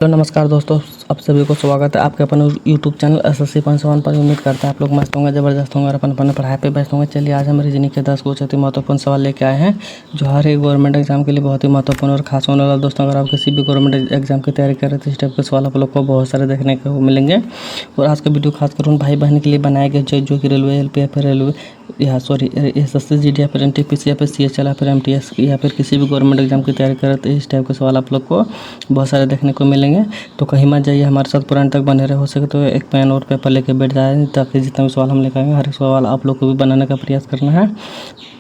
Hello नमस्कार दोस्तों, आप सभी को स्वागत है आपके अपन यूट्यूब चैनल SSC 501 पर। उम्मीद करते हैं आप लोग मस्त होंगे, ज़बरदस्त होंगे और अपन अपने पढ़ाई पे व्यस्त होंगे। चलिए आज हम रीजनिंग के 10 कुछ अति महत्वपूर्ण सवाल लेके आए हैं जो हर एक गवर्नमेंट एग्जाम के लिए बहुत ही महत्वपूर्ण और खास होने वाला। दोस्तों अगर आप किसी भी गवर्नमेंट एग्जाम की तैयारी कर रहे हैं तो इस टाइप के सवाल आप लोग को बहुत सारे देखने को मिलेंगे। और आज का वीडियो खासकर उन भाई बहन के लिए बनाया गया जो कि रेलवे, LP या फिर रेलवे SSC, GD या फिर NTPC या फिर CHL या फिर MTS या फिर किसी भी गवर्नमेंट एग्जाम की तैयारी कर रहे हैं तो इस टाइप के सवाल आप लोग को बहुत सारे देखने को मिलेंगे। तो कहीं मत जाइए, हमारे साथ पुराने तक बने रहे। हो सके तो एक पेन और पेपर लेके बैठ जाए ताकि जितना भी सवाल हम लेकर आएंगे हर एक सवाल आप लोग को भी बनाने का प्रयास करना है।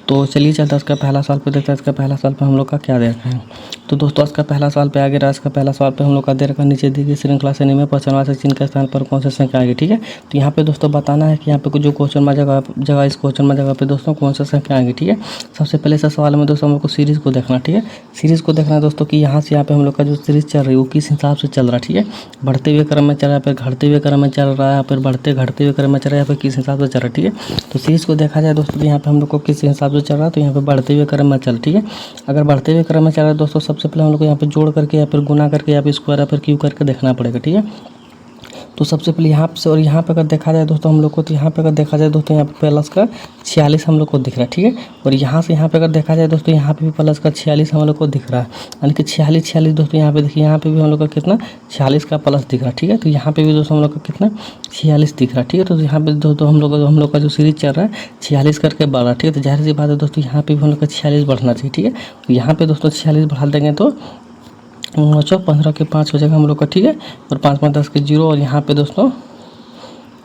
तो चलिए चलता है उसका पहला सवाल पे देखते हैं। इसका पहला सवाल पे हम लोग का क्या दे रखा है। तो दोस्तों इसका पहला सवाल पे आगे रहा। इसका पहला सवाल पे हम लोग का दे रखा नीचे दी गई श्रृंखला श्रेणी में क्वेश्चन से चिन्ह के स्थान पर कौन सी संख्या आएगी। ठीक है, तो यहाँ पे दोस्तों बताना है कि यहाँ पे जो क्वेश्चन में जगह इस क्वेश्चन में जगह पे दोस्तों कौन सा संख्या आएगी। ठीक है, सबसे पहले इस सवाल में दोस्तों हम लोग को सीरीज़ को देखना। ठीक है, सीरीज़ को देखना है दोस्तों कि यहाँ से यहाँ पे हम लोग का जो सीरीज़ चल रही है वो किस हिसाब से चल रहा है। ठीक है, बढ़ते हुए क्रम में चल रहा है, फिर घटते हुए क्रम में चल रहा है, फिर बढ़ते घटते हुए क्रम में चल रहा है, फिर किस हिसाब से चल रहा है। ठीक है, तो सीरीज़ को देखा जाए दोस्तों तो यहाँ पे हम लोग को किस हिसाब से चल रहा है, तो यहाँ पे बढ़ते हुए क्रम में चल। ठीक है, अगर बढ़ते हुए क्रम में चल रहा है दोस्तों सबसे पहले हम लोग को यहाँ पे जोड़ करके या फिर गुना करके या फिर स्क्वायर या फिर क्यू करके देखना पड़ेगा। ठीक है, तो सबसे पहले यहाँ से और यहाँ पे अगर देखा जाए दोस्तों हम लोग को, तो यहाँ पे अगर देखा जाए दोस्तों यहाँ पे प्लस का 46 हम लोग को दिख रहा है। ठीक है, और यहाँ से यहाँ पे अगर देखा जाए दोस्तों यहाँ पे भी प्लस का 46 हम लोग को दिख रहा है, यानी कि 46 दोस्तों यहाँ पे देखिए यहाँ पे भी हम लोग का कितना 46 का प्लस दिख रहा है। ठीक है, तो यहाँ पे भी दोस्तों हम लोग का कितना 46 दिख रहा है। ठीक है, तो यहाँ पे दोस्तों हम लोग का जो सीरीज चल रहा है 46 करके बढ़ रहा है। ठीक है, तो जाहिर सी बात है दोस्तों यहाँ पे भी हम लोग का 46 बढ़ना चाहिए। ठीक है, तो यहाँ पे दोस्तों 46 बढ़ा देंगे तो 15 के 5 हो जाएगा हम लोग का। ठीक है, और 5 5 10 के 0 और यहाँ पे दोस्तों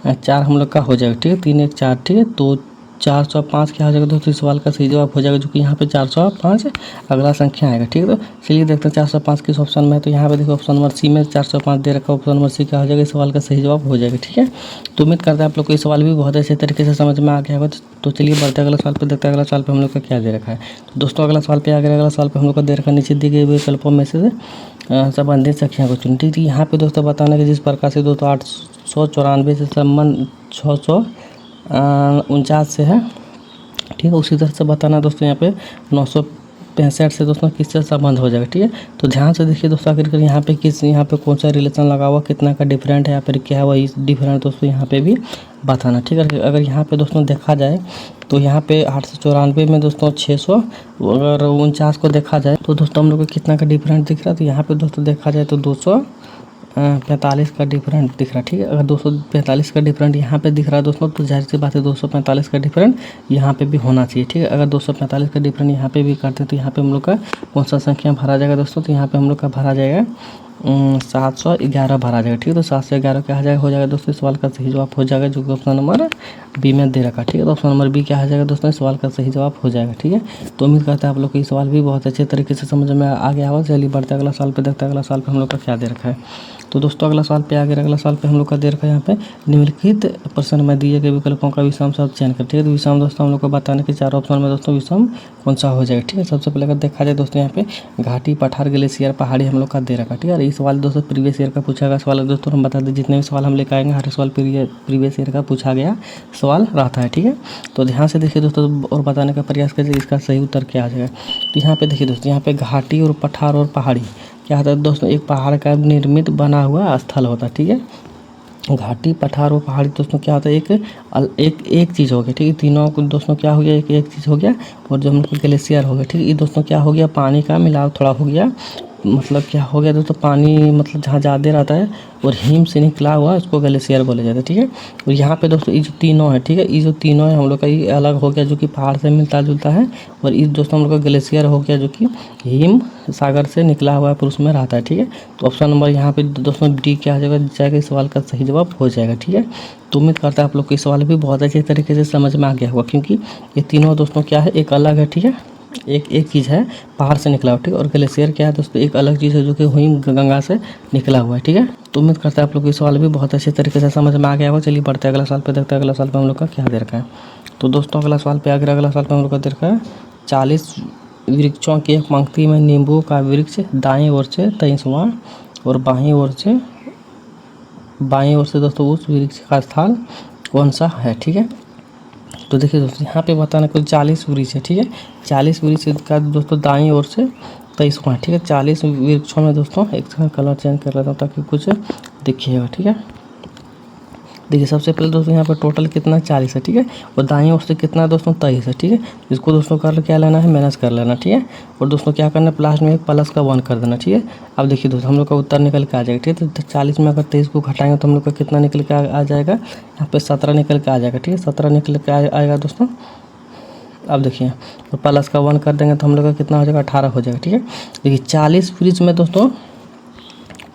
4 हम लोग का हो जाएगा। ठीक है, 3 1 4। ठीक है, तो 405 क्या हो जाएगा दोस्तों, इस सवाल का सही जवाब हो जाएगा जो कि यहाँ पे 405 अगला संख्या आएगा। ठीक है, तो चलिए देखते हैं 405 किस ऑप्शन में है। तो यहाँ पे देखो ऑप्शन नंबर C में 405 दे रखा है, ऑप्शन नंबर C क्या हो जाएगा, इस सवाल का सही जवाब हो जाएगा। ठीक है, तो उम्मीद करते हैं आप लोग को ये सवाल भी बहुत अच्छे तरीके से समझ में आ गया होगा। तो चलिए बढ़ते अगला सवाल पे देखते हैं। अगला सवाल पे हम लोग का क्या दे रखा है। तो दोस्तों अगला सवाल पे आ गया। अगला सवाल पे हम लोग का दे रखा है नीचे दी गई विकल्पों में से संबंधित संख्या को चुनें। ठीक है, यहाँ पे दोस्तों बताना कि जिस प्रकार से दोस्तों 894 से संबंध 649 से है। ठीक है, उसी तरह से बताना दोस्तों यहाँ पे 965 से दोस्तों किससे संबंध हो जाएगा। ठीक है, तो ध्यान से देखिए दोस्तों आखिरकार यहाँ पे कौन सा रिलेशन लगा हुआ, कितना का डिफरेंट है या फिर क्या है वही डिफरेंट दोस्तों यहाँ पे भी बताना। ठीक है, अगर यहाँ पे दोस्तों देखा जाए तो यहाँ पे 894 में दोस्तों 600 अगर 49 को देखा जाए तो दोस्तों हम लोग को कितना का डिफरेंट दिख रहा है। तो यहाँ पे दोस्तों देखा जाए तो 245 का डिफरेंट दिख रहा है। ठीक है, अगर 245 का डिफरेंट यहाँ पे दिख रहा है दोस्तों तो जाहिर सी बात है 245 का डिफरेंट यहाँ पे भी होना चाहिए। ठीक है, अगर 245 का डिफरेंट यहाँ पे भी करते हैं तो यहाँ पे हम लोग का कौन सा संख्या भरा जाएगा दोस्तों, तो यहाँ पे हम लोग का भरा जाएगा 711 भरा जाएगा। ठीक है, तो 711 क्या हो जाएगा दोस्तों, इस सवाल का सही जवाब हो जाएगा जो कि ऑप्शन नंबर B में दे रखा। ठीक है, तो ऑप्शन नंबर B क्या हो जाएगा दोस्तों, इस सवाल का सही जवाब हो जाएगा। ठीक है, तो उम्मीद करते हैं आप लोग को ये सवाल भी बहुत अच्छे तरीके से समझ में आ गया होगा। चलिए बढ़ते अगला सवाल पे देखते हैं। अगला सवाल पे हम लोग का क्या दे रखा है। तो दोस्तों अगला सवाल पे आ गया। अगला सवाल पे हम लोग का दे रखा है यहाँ पे निम्नलिखित प्रश्न में दिए गए विकल्पों का विषम शब्द चयन कर। ठीक है, तो विषम दोस्तों हम लोग को बताने के 4 ऑप्शन में दोस्तों विषम कौन सा हो जाएगा। ठीक है, सबसे पहले अगर देखा जाए दोस्तों यहाँ पे घाटी, पठार, ग्लेशियर, पहाड़ी हम लोग का दे रखा। ठीक है, ये सवाल दोस्तों प्रीवियस ईयर का पूछा गया सवाल है दोस्तों। हम बता दें जितने भी सवाल हम लेकर आएंगे हर सवाल प्रीवियस ईयर का पूछा गया सवाल रहता है। ठीक है, तो ध्यान से देखिए दोस्तों और बताने का प्रयास कीजिए इसका सही उत्तर क्या आ जाएगा। तो यहाँ पे देखिए दोस्तों यहाँ पे घाटी और पठार और पहाड़ी क्या होता है दोस्तों, एक पहाड़ का निर्मित बना हुआ स्थल होता है। ठीक है, घाटी, पठार और पहाड़ी दोस्तों क्या होता है एक चीज़ हो गया। ठीक है, तीनों को दोस्तों क्या हो गया, एक चीज़ हो गया। और जो हम लोग ग्लेशियर हो गया। ठीक है, ये दोस्तों क्या हो गया, पानी का मिलाव थोड़ा हो गया। मतलब क्या हो गया दोस्तों, पानी मतलब जहाँ ज़्यादा रहता है और हिम से निकला हुआ उसको ग्लेशियर बोले जाते हैं। ठीक है, और यहाँ पे दोस्तों ये जो तीनों है, ठीक है, ये जो तीनों है हम लोग का ये अलग हो गया जो कि पहाड़ से मिलता जुलता है। और इस दोस्तों हम लोग का ग्लेशियर हो गया जो कि हिम सागर से निकला हुआ है पर उसमें रहता है। ठीक है, तो ऑप्शन नंबर यहाँ पे दोस्तों D क्या हो जाएगा, इस सवाल का सही जवाब हो जाएगा। ठीक है, तो उम्मीद करता है आप लोग को इस सवाल भी बहुत अच्छे तरीके से समझ में आ गया होगा क्योंकि ये तीनों दोस्तों क्या है, एक अलग है। ठीक है, एक चीज़ है पहाड़ से निकला हुआ। ठीक है, और ग्लेशियर क्या है दोस्तों, एक अलग चीज़ है जो कि हिम गंगा से निकला हुआ है। ठीक है, तो उम्मीद करता है आप लोग को ये सवाल भी बहुत अच्छे तरीके से समझ में आ गया होगा। चलिए बढ़ते अगला सवाल पे देखते हैं। अगला सवाल पे हम लोग का क्या दे रखा है। तो दोस्तों अगला सवाल पे आ गया। अगला सवाल पे हम लोग का दे रखा है 40 वृक्षों की एक पंक्ति में नींबू का वृक्ष दाएँ ओर से 23वां और बाईं ओर से दोस्तों उस वृक्ष का स्थान कौन सा है। ठीक है, तो देखिए दोस्तों यहाँ पे बताना कुल 40 वृक्ष है। ठीक है, 40 वृक्ष का दोस्तों दाईं ओर से 23 पॉइंट, ठीक है। 40 वृक्षों में दोस्तों एक कलर चेंज कर लेता हूँ ताकि कुछ दिखिएगा, ठीक है। देखिए सबसे पहले दोस्तों यहाँ पर टोटल कितना 40 है, ठीक है। और दाईं ओर से कितना दोस्तों 23 है, ठीक है। इसको दोस्तों कर क्या लेना है, माइनस कर लेना, ठीक है। और दोस्तों क्या करना है, लास्ट में एक प्लस का 1 कर देना, ठीक है। अब देखिए दोस्तों हम लोग का उत्तर निकल के आ जाएगा, ठीक है। तो 40 में अगर 23 को घटाएंगे तो हम लोग का कितना निकल के आ जाएगा, यहाँ पे 17 निकल के आ जाएगा, ठीक है। 17 निकल के आएगा दोस्तों। अब देखिए तो प्लस का 1 कर देंगे तो हम लोग का कितना हो जाएगा, 18 हो जाएगा, ठीक है। देखिए 40 फ्रिज में दोस्तों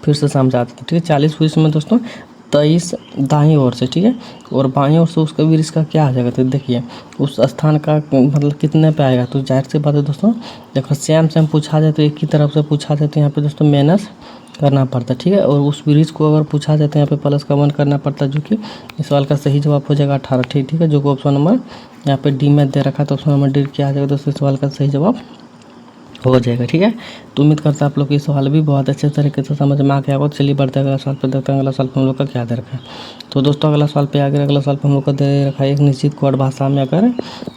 फिर से समझाते हैं, ठीक है। 40 फ्रिज में दोस्तों 23 दाईं ओर से, ठीक है। और बाईं ओर से उसका भी इसका क्या आ जाएगा, तो देखिए उस स्थान का मतलब कितने पे आएगा। तो जाहिर सी बात है दोस्तों, देखो सेम पूछा जाए तो एक ही तरफ से पूछा जाए तो यहाँ पे दोस्तों माइनस करना पड़ता है, ठीक है। और उस ब्रिज को अगर पूछा जाए तो यहाँ पे प्लस का 1 करना पड़ता है, जो कि इस सवाल का सही जवाब हो जाएगा 18, ठीक है। जो कि ऑप्शन नंबर यहाँ पे डी में दे रखा है, तो ऑप्शन नंबर डी क्या आ जाएगा दोस्तों, इस सवाल का सही जवाब हो जाएगा, ठीक है। तो उम्मीद करता है आप लोग को ये सवाल भी बहुत अच्छे तरीके से समझ में आ गया होगा। चलिए बढ़ते हैं अगला सवाल पे, देखते हैं अगला सवाल पे हम लोग का क्या दे रखा है। तो दोस्तों अगला सवाल पे आगे, अगला सवाल पे हम लोग का दे रखा है एक निश्चित कोड भाषा में अगर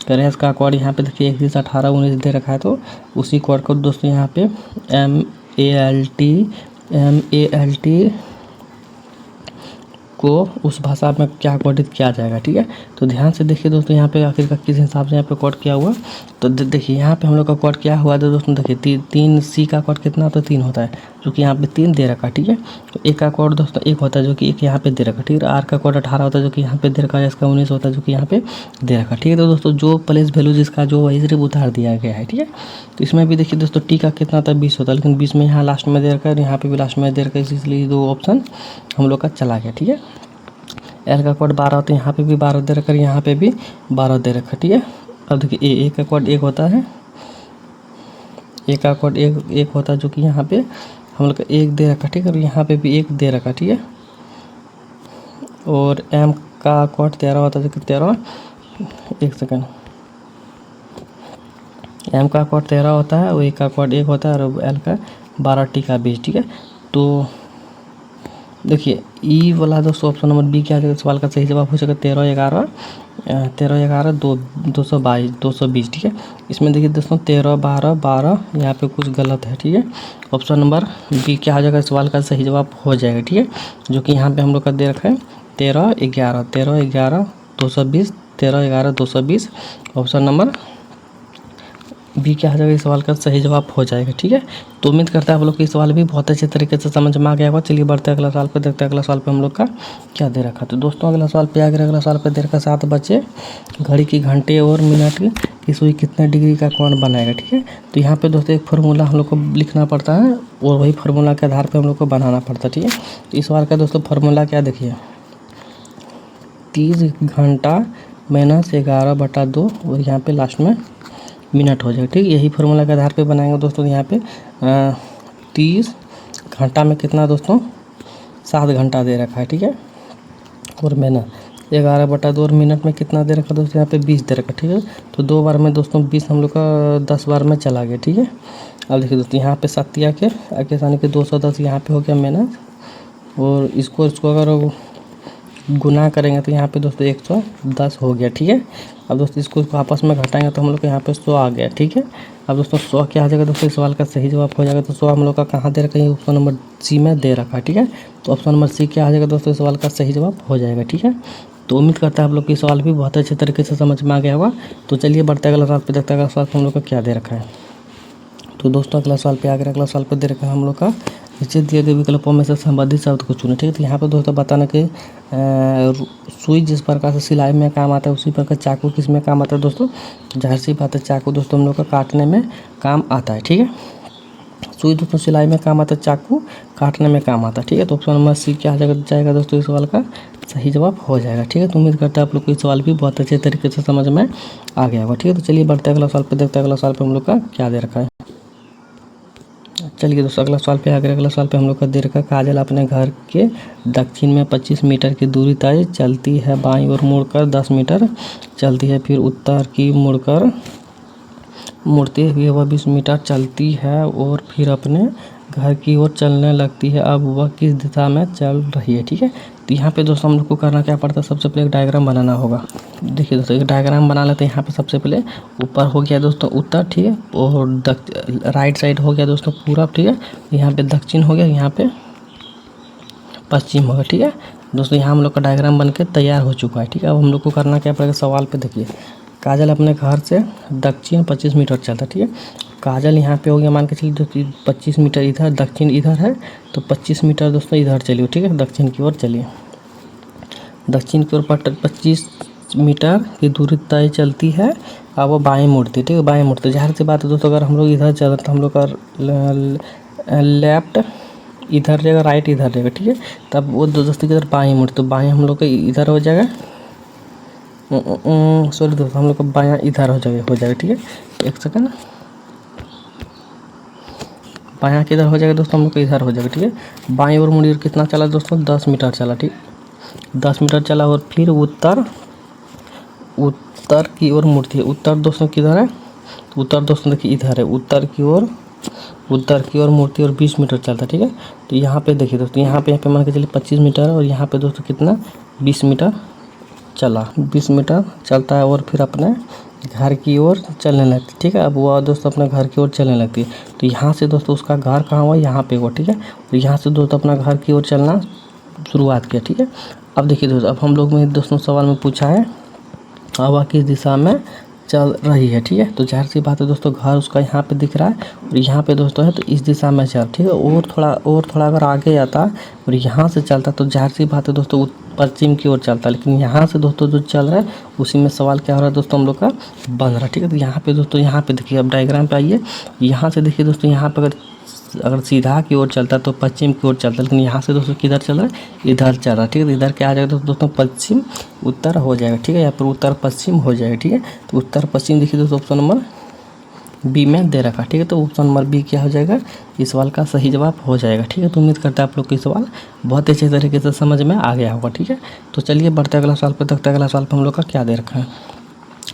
करें इसका कोड यहाँ पे देखिए 21 18 19 दे रखा है, तो उसी कोड को दोस्तों यहाँ पे MALT को उस भाषा में क्या कोडित किया जाएगा, ठीक है। तो ध्यान से देखिए दोस्तों यहाँ पे आखिरकार किस हिसाब से यहाँ पे कोड किया हुआ। तो देखिए यहाँ पे हम लोग का कोड क्या हुआ था दोस्तों, देखिए 3 C का कोड कितना होता है, 3 होता है, जो कि यहाँ पे 3 दे रखा, ठीक है। तो ए का कोड दोस्तों 1 होता है, जो कि 1 यहाँ पे दे रखा, ठीक है। आर का कोड 18 होता है, जो कि यहाँ पे दे रखा है। इसका 19 होता है, जो कि यहाँ पे दे रखा, ठीक है। तो दोस्तों जो प्लेस वैल्यू जिसका जो वही सिर्फ उतार दिया गया है, ठीक है। तो इसमें भी देखिए दोस्तों टी का कितना होता है, 20 होता है, लेकिन 20 में यहाँ लास्ट में दे रखा है, यहाँ पे भी लास्ट में दे रखा है, इसलिए 2 ऑप्शन हम लोग का चला गया, ठीक है। एल का कोड 12 होता है, यहाँ पे भी 12 दे रखा है, यहाँ पे भी 12 दे रखा, ठीक है। अब देखिए ए का कोड 1 होता है, ए का कोड 1 होता है, जो कि यहाँ पे हम लोग का 1 दे रखा, ठीक है। और यहाँ पे भी 1 दे रखा, ठीक है। और एम का कोड 13 होता है, जो कि 13 एक सेकेंड, एम का कोड 13 होता है और ए का कोड 1 होता है और एल का 12 टी का 20, ठीक है। तो देखिए ई वाला दोस्तों ऑप्शन नंबर बी क्या है, सवाल का सही जवाब हो जाएगा 13 11 220, ठीक है। इसमें देखिए दोस्तों 13 12 12 यहाँ पे कुछ गलत है, ठीक है। ऑप्शन नंबर बी क्या हो जाएगा, सवाल का सही जवाब हो जाएगा, ठीक है। जो कि यहाँ पे हम लोग का दे रखा है 13 11 220 13 11 220, ऑप्शन नंबर बी क्या हो जाएगा, इस सवाल का सही जवाब हो जाएगा, ठीक है। तो उम्मीद करता है आप लोग को ये सवाल भी बहुत अच्छे तरीके से समझ में आ गया होगा। चलिए बढ़ते हैं अगला सवाल पे, देखते हैं अगला सवाल पे हम लोग का क्या दे रखा। तो दोस्तों अगला सवाल पे आगे, अगला सवाल पे दे रखा 7 बजे घड़ी की घंटे और मिनट की सुई कितने डिग्री का कोण बनाएगा, ठीक है। तो यहाँ पे दोस्तों एक फार्मूला हम लोग को लिखना पड़ता है और वही फार्मूला के आधार पर हम लोग को बनाना पड़ता है, ठीक है। तो इस सवाल का दोस्तों फार्मूला क्या देखिए, 30 घंटा -11/2 और यहाँ पे लास्ट में मिनट हो जाएगा, ठीक है। यही फार्मूला के आधार पे बनाएंगे दोस्तों। यहाँ पे 30 घंटा में कितना दोस्तों 7 घंटा दे रखा है, ठीक है। और मिनट 11/2 और मिनट में कितना दे रखा दोस्तों, यहाँ पे 20 दे रखा, ठीक है। तो 2 बार में दोस्तों 20 हम लोग का 10 बार में चला गया, ठीक है। अब देखिए दोस्तों यहाँ पे 7 आके आसानी के 210 यहाँ पे हो गया मिनट, और इसको अगर गुना करेंगे तो यहाँ पे दोस्तों 110 हो गया, ठीक है। अब दोस्तों इसको आपस में घटाएंगे तो हम लोग को यहाँ पे 100 आ गया, ठीक है। अब दोस्तों 100 क्या आ जाएगा दोस्तों, इस सवाल का सही जवाब हो जाएगा। तो 100 हम लोग का कहाँ दे रखा है, ऑप्शन नंबर सी में दे रखा है, ठीक है। तो ऑप्शन नंबर सी क्या आ जाएगा दोस्तों, इस सवाल का सही जवाब हो जाएगा, ठीक है। तो उम्मीद करता है आप लोग की सवाल भी बहुत अच्छे तरीके से समझ में आ गया होगा। तो चलिए बढ़ते अगला सवाल पे, देखते हैं अगला सवाल हम लोग का क्या दे रखा है। तो दोस्तों अगला सवाल पे आगे, अगला सवाल पे दे रखा है हम लोग का नीचे दिए गए विकल्पों में से संबंधित शब्द को चुनें, ठीक है। तो यहाँ पे दोस्तों बताना कि सुई जिस प्रकार से सिलाई में काम आता है उसी प्रकार चाकू किस में काम आता है दोस्तों। जाहिर सी बात है चाकू दोस्तों हम लोग का काटने में काम आता है, ठीक है। सुई दोस्तों सिलाई में काम आता है, चाकू काटने में काम आता है, ठीक है। तो ऑप्शन नंबर सी क्या जाएगा दोस्तों, इस सवाल का सही जवाब हो जाएगा, ठीक है। तो उम्मीद करता है आप लोग को इस सवाल भी बहुत अच्छे तरीके से समझ में आ गया होगा, ठीक है। तो चलिए बढ़ते अगला सवाल पे, देखते हैं अगला सवाल पे हम लोग का क्या दे रखा है। चलिए दोस्तों अगला सवाल पे आगे, अगला सवाल पे हम लोग का दे रखा है काजल अपने घर के दक्षिण में 25 मीटर की दूरी तय चलती है, बाईं ओर मुड़कर 10 मीटर चलती है, फिर उत्तर की मुड़ते हुए वह 20 मीटर चलती है और फिर अपने घर की ओर चलने लगती है, अब वह किस दिशा में चल रही है। ठीक है, तो यहाँ पे दोस्तों हम लोग को करना क्या पड़ता है, सबसे पहले एक डायग्राम बनाना होगा। देखिए दोस्तों एक डायग्राम बना लेते हैं। यहाँ पे सबसे पहले ऊपर हो गया दोस्तों उत्तर, ठीक है, और राइट साइड हो गया दोस्तों पूरब, ठीक है, यहाँ पे दक्षिण हो गया, यहाँ पे पश्चिम होगा। ठीक है दोस्तों, यहाँ हम लोग का डायग्राम बन के तैयार हो चुका है। ठीक है, अब हम लोग को करना क्या पड़ेगा, सवाल पे देखिए। काजल अपने घर से दक्षिण 25 मीटर चलता है। ठीक है, काजल यहाँ पे हो गया, मान के चलिए जो कि 25 मीटर इधर, दक्षिण इधर है, तो 25 मीटर दोस्तों इधर चलिए। ठीक है, दक्षिण की ओर चलिए, दक्षिण की ओर 25 मीटर की दूरी तय चलती है। अब वो बाएं मुड़ती है। ठीक है, बाएं मुड़ती है, जाहिर सी बात है दोस्तों, अगर हम लोग इधर चल तो हम लोग का लेफ्ट इधर रहेगा, राइट इधर रहेगा। ठीक है, तब वो दोस्तों की तरफ बाएं मुड़ती, तो बाएं हम लोग का इधर हो जाएगा, सॉरी दोस्तों, हम लोग का बायां इधर हो जाएगा। ठीक है, एक सेकंड, बायां किधर हो जाएगा दोस्तों, हम लोग का इधर हो जाएगा। ठीक है, बाएं ओर मुड़ी, और कितना चला दोस्तों, 10 मीटर चला। ठीक, 10 मीटर चला, और फिर उत्तर की ओर मुड़ती है। उत्तर दोस्तों किधर है, उत्तर दोस्तों देखिए इधर है, उत्तर की ओर मुड़ती है और 20 मीटर चलता है। ठीक है, तो यहाँ पे देखिए दोस्तों, यहाँ पे मान के चलिए 25 मीटर है, और यहाँ पे दोस्तों कितना 20 मीटर चला, 20 मीटर चलता है, और फिर अपने घर की ओर चलने लगती है। ठीक है, अब वो दोस्तों अपने घर की ओर चलने लगती है, तो यहाँ से दोस्तों उसका घर कहाँ हुआ, यहाँ पे हुआ। ठीक है, तो यहाँ से दोस्तों अपना घर की ओर चलना शुरुआत किया। ठीक है, अब देखिए दोस्तों, अब हम लोग में दोस्तों सवाल में पूछा है हवा किस दिशा में चल रही है। ठीक है, तो जाहिर सी बात है दोस्तों, घर उसका यहाँ पे दिख रहा है, और यहाँ पे दोस्तों है, तो इस दिशा में चल। ठीक है, और थोड़ा अगर आगे आता और यहाँ से चलता, तो जाहिर सी बात है दोस्तों पश्चिम की ओर चलता, लेकिन यहाँ से दोस्तों जो चल रहा है उसी में सवाल क्या हो रहा है दोस्तों, हम लोग का बन रहा है। ठीक है, तो यहाँ पे दोस्तों, यहाँ पे देखिए, अब डायग्राम पे आइए, यहाँ से देखिए दोस्तों, यहाँ पे अगर सीधा की ओर चलता तो पश्चिम की ओर चलता, लेकिन यहाँ से दोस्तों किधर चल रहा है, इधर चल रहा है। ठीक है, तो इधर क्या आ जाएगा दोस्तों, पश्चिम उत्तर हो जाएगा। ठीक है, यहाँ पर उत्तर पश्चिम हो जाएगा। ठीक है, तो उत्तर पश्चिम देखिए दोस्तों ऑप्शन नंबर बी में दे रखा। ठीक है, तो ऑप्शन नंबर बी क्या हो जाएगा, इस सवाल का सही जवाब हो जाएगा। ठीक है, तो उम्मीद करता है आप लोग को सवाल बहुत अच्छे तरीके से समझ में आ गया होगा। ठीक है, तो चलिए बढ़ते अगला सवाल पर, देखते अगला सवाल पर हम लोग का क्या दे रखा है।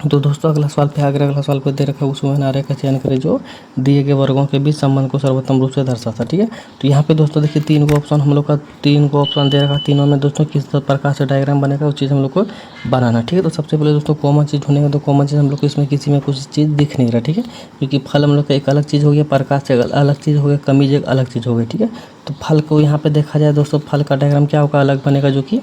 तो दोस्तों अगला सवाल पे अगला सवाल पे दे रखा है, उसमें नारे का चयन करें जो दिए गए वर्गों के बीच संबंध को सर्वोत्तम रूप से दर्शाता है। ठीक है, तो यहाँ पे दोस्तों देखिए 3 गो ऑप्शन हम लोग का, 3 गो ऑप्शन दे रखा है, तीनों में दोस्तों किस प्रकार से डायग्राम बनेगा उस चीज़ हम लोग को बनाना। ठीक है, तो सबसे पहले दोस्तों कॉमन चीज़ ढूंढेंगे, तो कॉमन चीज़ हम लोग को इसमें किसी में कुछ चीज़ दिख नहीं रहा। ठीक है, क्योंकि फल हम लोग का एक अलग चीज़ हो गया, प्रकाश से अलग चीज़ हो गया, कमीज एक अलग चीज़ हो गई। ठीक है, तो फल को यहाँ पे देखा जाए दोस्तों, फल का डायग्राम क्या होगा, अलग बनेगा, जो कि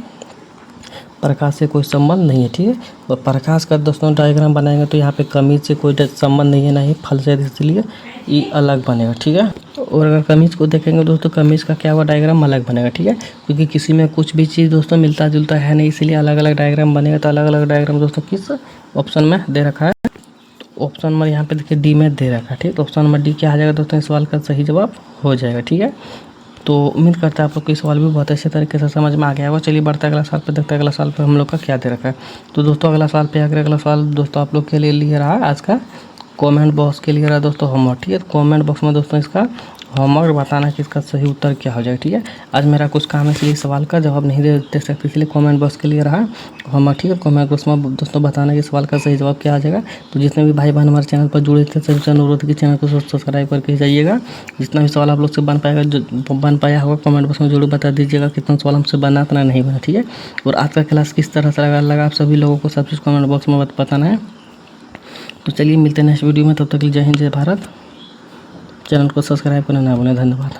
प्रकाश से कोई संबंध नहीं है। ठीक है, और प्रकाश का दोस्तों डायग्राम बनाएंगे तो यहाँ पे कमीज से कोई संबंध नहीं है, ना ही फल से, इसलिए ये अलग बनेगा। ठीक है, और अगर कमीज को देखेंगे दोस्तों, कमीज का क्या हुआ, डायग्राम अलग बनेगा। ठीक है, क्योंकि किसी में कुछ भी चीज़ दोस्तों मिलता जुलता है नहीं, इसलिए अलग अलग डायग्राम बनेगा। तो अलग अलग डायग्राम दोस्तों किस ऑप्शन में दे रखा है, तो ऑप्शन नंबर यहाँ पे देखिए डी में दे रखा है। ठीक है, तो ऑप्शन नंबर डी क्या आ जाएगा दोस्तों, इस सवाल का सही जवाब हो जाएगा। ठीक है, तो उम्मीद करता है आप लोग को सवाल भी बहुत अच्छे तरीके से समझ में आ गया होगा। चलिए बढ़ते अगला साल पे, देखते हैं अगला साल पे हम लोग का क्या दे रखा है। तो दोस्तों अगला साल पे अगला सवाल दोस्तों आप लोग के लिए रहा आज का कमेंट बॉक्स के लिए रहा दोस्तों होमवर्क। ठीक है, तो कमेंट बॉक्स में दोस्तों इसका होमवर्क बताना कि इसका सही उत्तर क्या हो जाए। ठीक है, आज मेरा कुछ काम है इसलिए सवाल का जवाब नहीं दे सकते, इसलिए कमेंट बॉक्स के लिए रहा होमवर्क। ठीक है, कमेंट बॉक्स में दोस्तों बताना कि सवाल का सही जवाब क्या आ जाएगा। तो जितने भी भाई बहन हमारे चैनल पर जुड़े थे सभी से अनुरोध की चैनल को सब्सक्राइब करके जाइएगा। जितना भी सवाल आप लोग से बन पाया होगा कमेंट बॉक्स में जरूर बता दीजिएगा, कितना सवाल हमसे बना इतना नहीं बना। ठीक है, और आज का क्लास किस तरह से लगा आप सभी लोगों को सब चीज़ कमेंट बॉक्स में बताना है। तो चलिए मिलते हैं नेक्स्ट वीडियो में, तब तक जय हिंद जय भारत। चैनल को सब्सक्राइब करना ना भूलें। धन्यवाद।